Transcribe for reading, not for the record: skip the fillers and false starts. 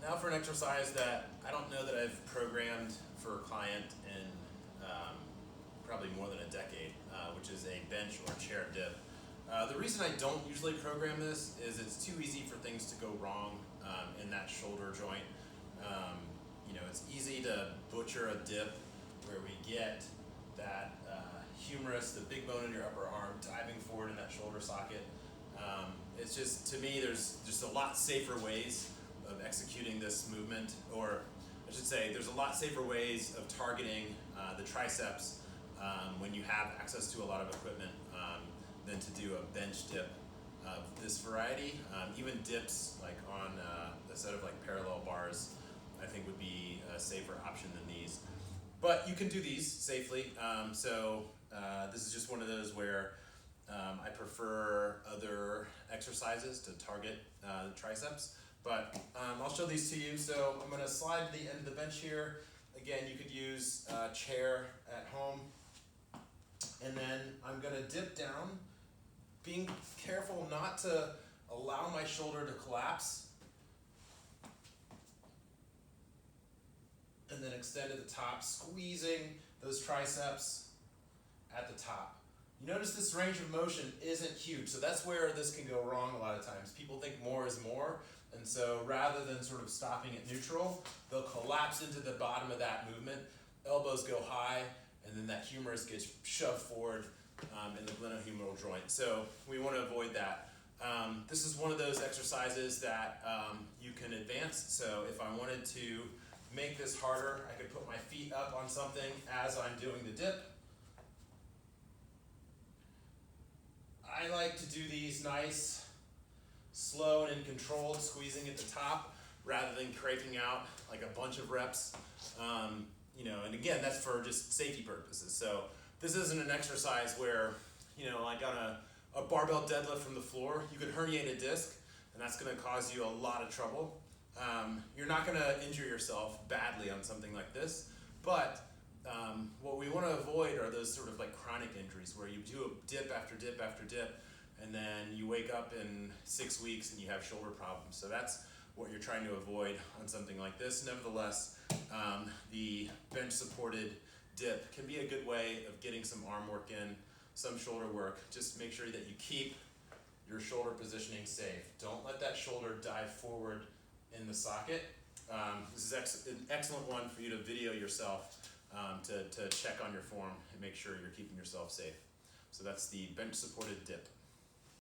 Now for an exercise that I don't know that I've programmed for a client in probably more than a decade, which is a bench or chair dip. The reason I don't usually program this is it's too easy for things to go wrong in that shoulder joint. It's easy to butcher a dip where we get that humerus, the big bone in your upper arm, diving forward in that shoulder socket. It's just, to me, there's just a lot safer ways of executing this movement, or I should say, there's a lot safer ways of targeting the triceps when you have access to a lot of equipment than to do a bench dip of this variety. Even dips like on a set of like parallel bars, I think would be a safer option than these. But you can do these safely. This is just one of those where I prefer other exercises to target the triceps. But I'll show these to you. So I'm going to slide to the end of the bench here. Again, you could use a chair at home. And then I'm going to dip down, being careful not to allow my shoulder to collapse. And then extend at the top, squeezing those triceps at the top. You notice this range of motion isn't huge, so that's where this can go wrong a lot of times. People think more is more, and so rather than sort of stopping at neutral, they'll collapse into the bottom of that movement, elbows go high, and then that humerus gets shoved forward in the glenohumeral joint. So we want to avoid that. This is one of those exercises that you can advance. So if I wanted to make this harder, I could put my feet up on something as I'm doing the dip. I like to do these nice, slow and controlled, squeezing at the top rather than cranking out like a bunch of reps. And again, that's for just safety purposes. So this isn't an exercise where, like on a barbell deadlift from the floor, you could herniate a disc, and that's going to cause you a lot of trouble. You're not going to injure yourself badly on something like this, but what we want to avoid are those sort of like chronic injuries where you do a dip after dip after dip, and then you wake up in 6 weeks and you have shoulder problems. So that's what you're trying to avoid on something like this. Nevertheless, the bench supported dip can be a good way of getting some arm work in, some shoulder work. Just make sure that you keep your shoulder positioning safe. Don't let that shoulder dive forward in the socket. This is an excellent one for you to video yourself to check on your form and make sure you're keeping yourself safe. So that's the bench supported dip.